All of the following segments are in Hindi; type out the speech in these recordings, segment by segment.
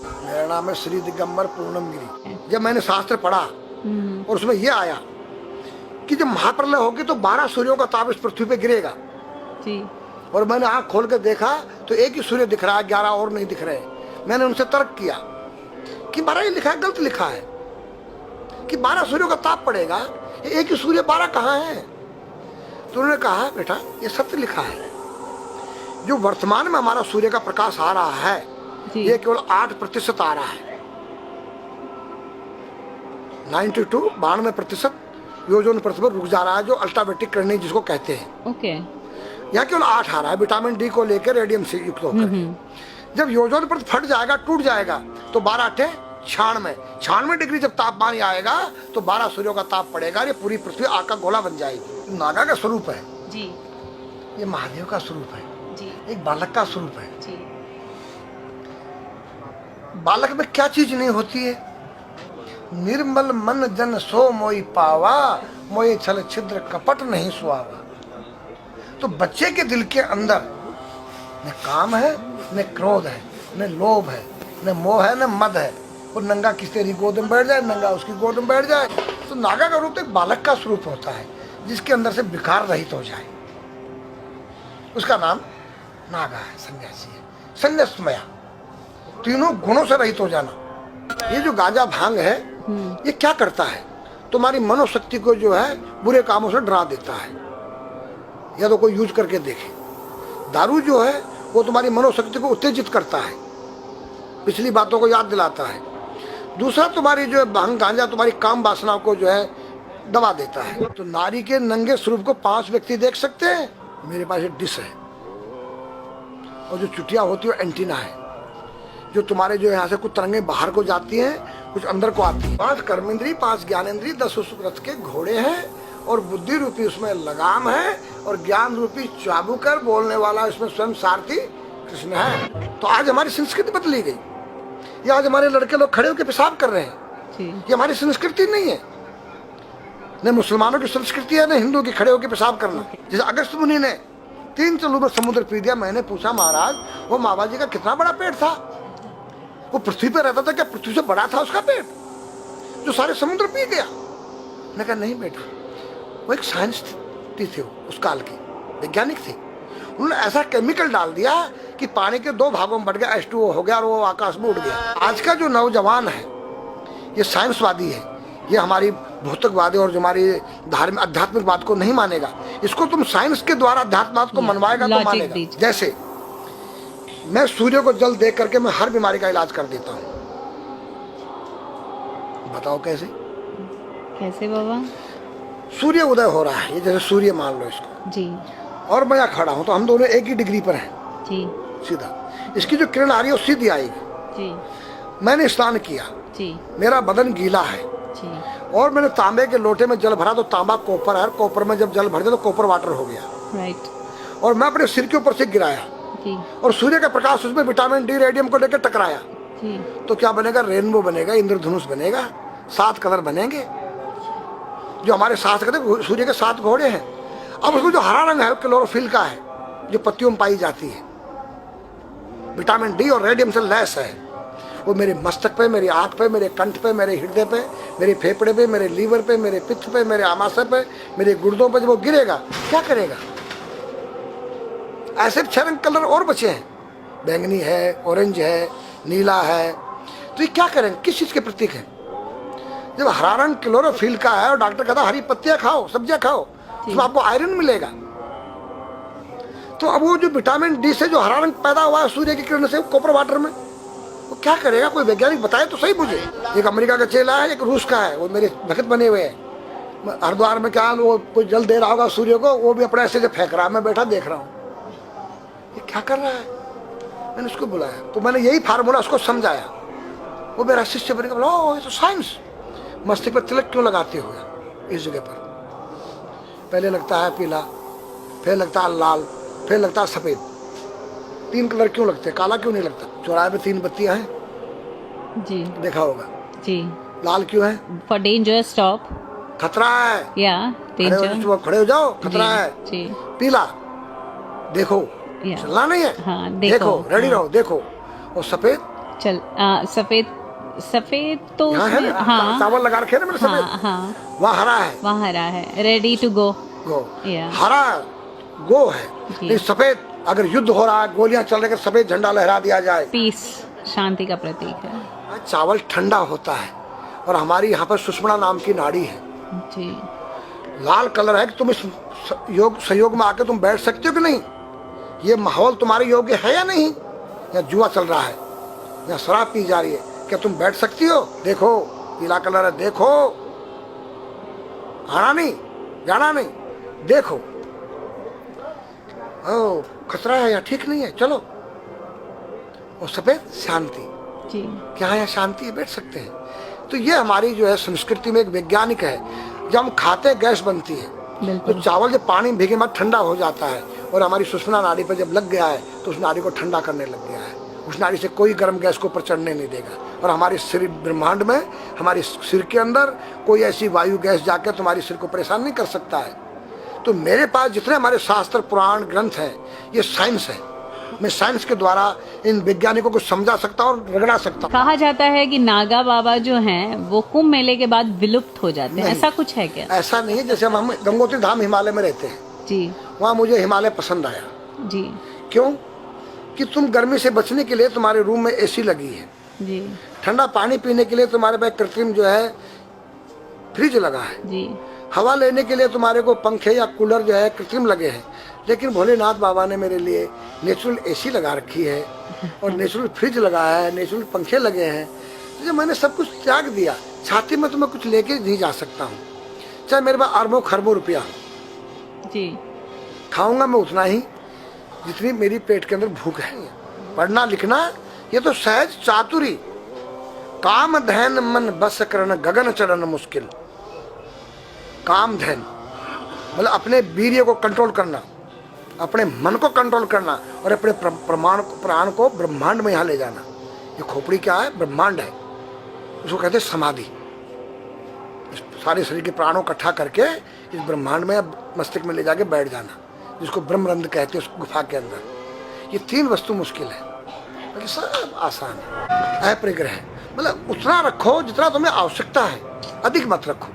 मेरा नाम है श्री दिगंबर पूर्णम गिरी। जब मैंने शास्त्र पढ़ा और उसमें यह आया कि जब महाप्रलय होगी तो 12 सूर्यों का ताप इस पृथ्वी पे गिरेगा जी। और मैंने आंख खोल कर देखा तो एक ही सूर्य दिख रहा है, 11 और नहीं दिख रहे। मैंने उनसे तर्क किया कि 12 ही लिखा है, गलत लिखा है कि 12 सूर्यों का ताप पड़ेगा, एक ही सूर्य 12 कहाँ है? तो उन्होंने कहा बेटा ये सत्य लिखा है, जो वर्तमान में हमारा सूर्य का प्रकाश आ रहा है ये केवल 8% आ रहा है। 92% ओजोन परत पर रुक जा रहा है, जो अल्ट्रावायलेट किरणें जिसको कहते हैं। ओके। यहाँ केवल 8 आ रहा है विटामिन डी को लेकर, रेडियम से युक्त होकर। जब ओजोन परत फट जाएगा, टूट जाएगा, तो 12 8 96 डिग्री जब तापमान आएगा तो 12 सूर्यों का ताप पड़ेगा, ये पूरी पृथ्वी आग का गोला बन जाएगी। नागा का स्वरूप है जी, ये महादेव का स्वरूप है जी, एक बालक का स्वरूप है जी। बालक में क्या चीज नहीं होती है? निर्मल मन जन सो मोई पावा, मोई छल छिद्र कपट नहीं सुहावा। तो बच्चे के दिल के अंदर न काम है, न क्रोध है, न लोभ है, न मोह है, न मद है। और नंगा किस तेरी गोद में बैठ जाए, नंगा उसकी गोद में बैठ जाए। तो नागा का रूप एक बालक का स्वरूप होता है जिसके अंदर से विकार रहित हो जाए, उसका नाम नागा है, सन्यासी है, संन्यासमया, तीनों गुणों से रहित हो जाना। ये जो गांजा भांग है ये क्या करता है? तुम्हारी मनोशक्ति को जो है बुरे कामों से डरा देता है, या तो कोई यूज करके देखे। दारू जो है वो तुम्हारी मनोशक्ति को उत्तेजित करता है, पिछली बातों को याद दिलाता है। दूसरा तुम्हारी जो है भांग गांजा तुम्हारी काम वासनाओं को जो है दबा देता है। तो नारी के नंगे स्वरूप को 5 व्यक्ति देख सकते हैं। मेरे पास एक डिश है और जो चुटिया होती है एंटीना है, जो तुम्हारे जो यहाँ से कुछ तरंगे बाहर को जाती हैं, कुछ अंदर को आती है। 5 कर्मेंद्री, 5 ज्ञानेंद्री, 10 उस रथ के घोड़े हैं, और बुद्धि रूपी उसमें लगाम है, और ज्ञान रूपी चाबुकर बोलने वाला इसमें स्वयं सारथी कृष्ण है। तो आज हमारी संस्कृति बदली गई। ये आज हमारे लड़के लोग खड़े होकर पेशाब कर रहे हैं, ये हमारी संस्कृति नहीं है। न मुसलमानों की संस्कृति है, न हिंदू की खड़े होकर पेशाब करना। जैसे अगस्त मुनि ने 3 चलू में समुद्र पी दिया। मैंने पूछा महाराज वो मामा जी का कितना बड़ा पेट था? वो पृथ्वी पर रहता था, क्या पृथ्वी से बड़ा था उसका पेट जो सारे समुद्र पी गया? मैंने कहा नहीं बेटा, वो एक साइंस थी, उस काल की वैज्ञानिक थे। उन्होंने ऐसा केमिकल डाल दिया कि पानी के 2 भागों में बढ़ गया, H2O हो गया और वो आकाश में उड़ गया। आज का जो नौजवान है ये साइंसवादी है, ये हमारी भौतिकवादी और जो हमारी धार्मिक आध्यात्मिकवाद को नहीं मानेगा। इसको तुम साइंस के द्वारा अध्यात्मवाद को मनवाएगा तो मानेगा। जैसे मैं सूर्य को जल देख करके मैं हर बीमारी का इलाज कर देता हूँ। बताओ कैसे? कैसे बाबा? सूर्य उदय हो रहा है, ये जैसे सूर्य मान लो इसको जी, और मैं यहाँ खड़ा हूँ, तो हम दोनों एक ही डिग्री पर हैं जी। सीधा इसकी जो किरण आ रही है वो सीधी आएगी जी। मैंने स्नान किया जी, मेरा बदन गीला है जी, और मैंने तांबे के लोटे में जल भरा, तो तांबा कॉपर है, कोपर में जब जल भर दिया तो कॉपर वाटर हो गया राइट। और मैं अपने सिर के ऊपर से गिराया जी, और सूर्य का प्रकाश उसमें विटामिन डी रेडियम को लेकर टकराया जी। तो क्या बनेगा? रेनबो बनेगा, इंद्रधनुष बनेगा, 7 कलर बनेंगे। जो हमारे 7 कहते सूर्य के 7 घोड़े हैं। अब उसमें जो हरा रंग है क्लोरोफिल का है, जो पत्तियों में पाई जाती है, विटामिन डी और रेडियम से लैस है। वो मेरे मस्तक पे, मेरी आंख पे, मेरे कंठ पे, मेरे हृदय पे, मेरे फेफड़े पे, मेरे लीवर पे, मेरे पित्त पे, मेरे आमाशय पे, मेरे गुर्दों पे जब वो गिरेगा क्या करेगा? ऐसे 6 रंग कलर और बचे हैं, बैंगनी है, ऑरेंज है, नीला है। तो ये क्या करेंगे? किस चीज के प्रतीक है? जब हरा रंग क्लोरोफिल का है और डॉक्टर कहता है हरी पत्तियां खाओ, सब्जियां खाओ, तो आपको आयरन मिलेगा। तो अब वो जो विटामिन डी से जो हरा रंग पैदा हुआ है सूर्य की किरण से कॉपर वाटर में, वो क्या करेगा? कोई वैज्ञानिक बताए तो सही मुझे। एक अमेरिका का चेला है, एक रूस का है, वो मेरे भक्त बने हुए हैं। हरिद्वार में क्या वो कोई जल दे रहा होगा सूर्य को, वो भी अपने ऐसे से फेंक रहा है, मैं बैठा देख रहा हूँ ये क्या कर रहा है। मैंने उसको बुलाया, तो मैंने यही फार्मूला उसको समझाया। वो मेरा शिष्य बन गया, बोला ओ ये तो साइंस। मस्तिष्क पर तिलक क्यों लगाते हो इस जगह पर? पहले लगता है पीला, फिर लगता है लाल, फिर लगता है सफेद। 3 कलर क्यों लगते हैं? काला क्यों नहीं लगता? चौराहे पे 3 बत्तियां हैं जी, देखा होगा जी। लाल क्यों है? फॉर डेंजर, स्टॉप, खतरा है, या डेंजर, खड़े हो जाओ, खतरा है जी। पीला देखो चलना नहीं है, हाँ, देखो रेडी रहो, देखो। और सफेद चल सफेद सफेद तो यहाँ है उसमें ना, हाँ चावल लगा रखे हैं ना मैंने हाँ सफेद, हाँ वहाँ हरा है। वहाँ हरा है, ready to go. Go Yeah. हरा गो है। जी। नहीं सफेद, अगर युद्ध हो रहा है, गोलियां चल रही है, सफेद झंडा लहरा दिया जाए। पीस, शांति का प्रतीक है। चावल ठंडा होता है और हमारी यहाँ पर सुषुम्ना नाम की नाड़ी है, जी। लाल कलर है कि तुम इस योग सहयोग में आके तुम बैठ सकते हो कि नहीं, ये माहौल तुम्हारे योग्य है या नहीं, या जुआ चल रहा है, या शराब पी जा रही है, क्या तुम बैठ सकती हो? देखो पीला कलर है, देखो, आना नहीं जाना नहीं, देखो, ओ खतरा है या ठीक नहीं है, चलो। और सफेद शांति, जी। क्या यहाँ शांति है, बैठ सकते हैं। तो ये हमारी जो है संस्कृति में एक वैज्ञानिक है, जब हम खाते हैं गैस बनती है, तो बिल्कुल। चावल जब पानी में भीगे बाद ठंडा हो जाता है और हमारी सुषुम्ना नाड़ी पर जब लग गया है तो उस नाड़ी को ठंडा करने लग गया है। उस नाड़ी से कोई गर्म गैस को ऊपर चढ़ने नहीं देगा और हमारे सिर ब्रह्मांड में, हमारे सिर के अंदर कोई ऐसी वायु गैस जाकर तुम्हारी सिर को परेशान नहीं कर सकता है। तो मेरे पास जितने हमारे शास्त्र पुराण ग्रंथ हैं, ये साइंस है। मैं साइंस के द्वारा इन वैज्ञानिकों को समझा सकता हूँ और रगड़ा सकता हूँ। कहा जाता है कि नागा बाबा जो हैं वो कुंभ मेले के बाद विलुप्त हो जाते हैं, नहीं। ऐसा कुछ है क्या? ऐसा नहीं है। जैसे हम गंगोत्री धाम हिमालय में रहते हैं, जी वहाँ मुझे हिमालय पसंद आया। जी क्यों? कि तुम गर्मी से बचने के लिए तुम्हारे रूम में एसी लगी है, जी ठंडा पानी पीने के लिए तुम्हारे पास कृत्रिम जो है फ्रिज लगा है, जी। हवा लेने के लिए तुम्हारे को पंखे या कूलर जो है कृत्रिम लगे हैं। लेकिन भोलेनाथ बाबा ने मेरे लिए नेचुरल एसी लगा रखी है और नेचुरल फ्रिज लगाया है, नेचुरल पंखे लगे हैं। तो मैंने सब कुछ त्याग दिया, छाती में तो मैं कुछ लेके नहीं जा सकता हूँ, चाहे मेरे पास अरबों खरबों रुपया हो। जी। खाऊंगा मैं उतना ही जितनी मेरी पेट के अंदर भूख है। पढ़ना लिखना ये तो सहज चातुरी, काम धैन मन बस करन गगन चढ़न मुश्किल। काम धैन मतलब अपने वीर्य को कंट्रोल करना, अपने मन को कंट्रोल करना और अपने प्राण को ब्रह्मांड में यहाँ ले जाना। ये खोपड़ी क्या है? ब्रह्मांड है, उसको कहते हैं समाधि। सारे शरीर के प्राणों इकट्ठा करके इस ब्रह्मांड में मस्तिष्क में ले जाके बैठ जाना, जिसको ब्रह्मरंध्र कहते हैं, उस गुफा के अंदर। ये तीन वस्तु मुश्किल है, बाकी सब आसान है। अपरिग्रह मतलब उतना रखो जितना तुम्हें आवश्यकता है, अधिक मत रखो।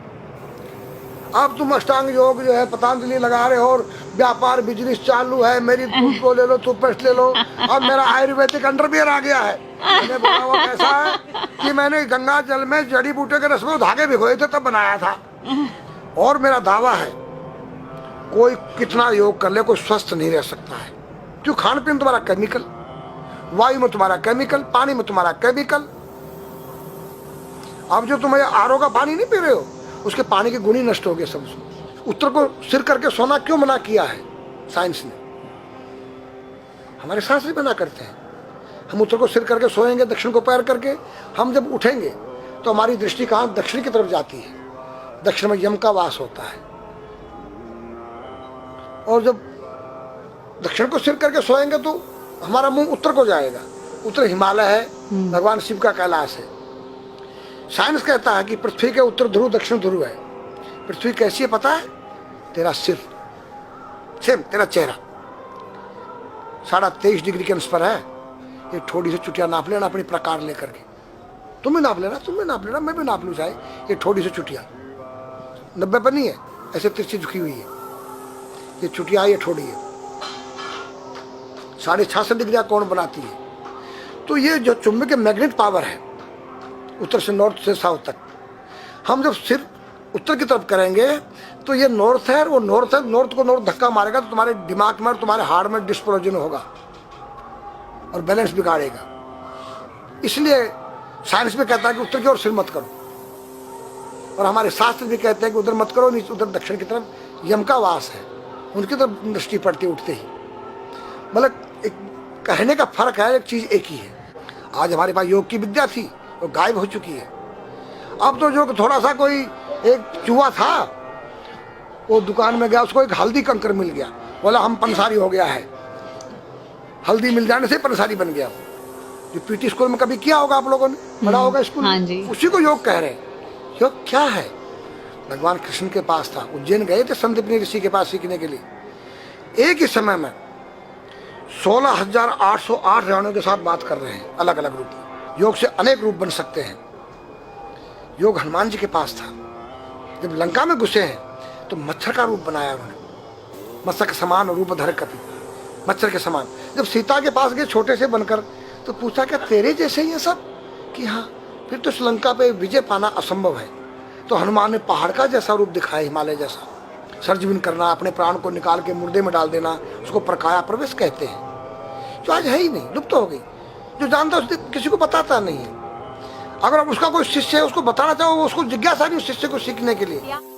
अब तुम अष्टांग योग जो है पतंजलि लगा रहे हो और व्यापार बिजनेस चालू है, मेरी दूध को ले लो, टूथपेस्ट ले लो। अब मेरा आयुर्वेदिक अंडरवियर आ गया है। मैंने बोला वो कैसा है कि मैंने गंगा जल में जड़ी बूटे के रस में धागे भिगोए थे तब बनाया था। और मेरा दावा है कोई कितना योग कर ले कोई स्वस्थ नहीं रह सकता है, क्यों? खान पीन तुम्हारा केमिकल, वायु में तुम्हारा केमिकल, पानी में तुम्हारा केमिकल। अब जो तुम आरओ का पानी नहीं पी रहे हो, उसके पानी के गुण ही नष्ट हो गए सब। उत्तर को सिर करके सोना क्यों मना किया है साइंस ने? हमारे शास्त्र मना करते हैं। हम उत्तर को सिर करके सोएंगे, दक्षिण को पैर करके। हम जब उठेंगे तो हमारी दृष्टि कहाँ? दक्षिण की तरफ जाती है। दक्षिण में यम का वास होता है। और जब दक्षिण को सिर करके सोएंगे तो हमारा मुंह उत्तर को जाएगा। उत्तर हिमालय है, भगवान शिव का कैलाश है। साइंस कहता है कि पृथ्वी के उत्तर ध्रुव दक्षिण ध्रुव है। पृथ्वी कैसी है पता है? तेरा सिर, सेम तेरा चेहरा 23.5 डिग्री के अंश पर है। ये थोड़ी सी चुटिया नाप लेना अपनी प्रकार लेकर के, तुम भी नाप लेना, तुम भी नाप लेना, मैं भी नाप लूँ चाहे। ये थोड़ी सी चुटिया 90 पर नहीं है, ऐसे तिरछी झुकी हुई है। ये चुटिया ये थोड़ी है, 66.5 डिग्री कोण बनाती है। तो ये जो चुंबकीय मैग्नेट पावर है उत्तर से नॉर्थ से साउथ तक, हम जब सिर उत्तर की तरफ करेंगे तो ये नॉर्थ है, वो नॉर्थ है, नॉर्थ को नॉर्थ धक्का मारेगा तो तुम्हारे दिमाग में और तुम्हारे हार्ट में डिस्प्रोजन होगा और बैलेंस बिगाड़ेगा। इसलिए साइंस में कहता है कि उत्तर की ओर सिर मत करो, और हमारे शास्त्र भी कहते हैं कि उधर मत करो, नहीं उधर दक्षिण की तरफ यम का वास है, उनकी तरफ दृष्टि पड़ती उठते ही। मतलब एक कहने का फर्क है, एक चीज एक ही है। आज हमारे पास योग की विद्या थी, वो गायब हो चुकी है। अब तो जो थोड़ा सा कोई एक चूहा था, वो दुकान में गया, उसको एक हल्दी कंकर मिल गया, बोला हम पंसारी हो गया है। हल्दी मिल जाने से पंसारी बन गया। जो पीटी स्कूल में कभी किया होगा आप लोगों ने, पढ़ा होगा स्कूल हाँ में, जी। उसी को योग कह रहे हैं। योग क्या है? भगवान कृष्ण के पास था, उज्जैन गए थे संदीपनी ऋषि के पास सीखने के लिए। एक ही समय में 16,808 रावणों के साथ बात कर रहे हैं, अलग अलग रूप में। योग से अनेक रूप बन सकते हैं। योग हनुमान जी के पास था। जब लंका में घुसे हैं तो मच्छर का रूप बनाया उन्होंने, मत्स्य के समान रूप धर कपि, मच्छर के समान। जब सीता के पास गए छोटे से बनकर, तो पूछा क्या तेरे जैसे ही है सब? कि हाँ। फिर तो श्रीलंका पे विजय पाना असंभव है। तो हनुमान ने पहाड़ का जैसा रूप दिखाया, हिमालय जैसा। सर्जविन करना, अपने प्राण को निकाल के मुर्दे में डाल देना, उसको प्रकाया प्रवेश कहते हैं, जो आज है ही नहीं, लुप्त हो गई। जो जानता है किसी को बताता नहीं है। अगर उसका कोई शिष्य है उसको बताना चाहो, वो उसको जिज्ञासा नहीं उस शिष्य को सीखने के लिए।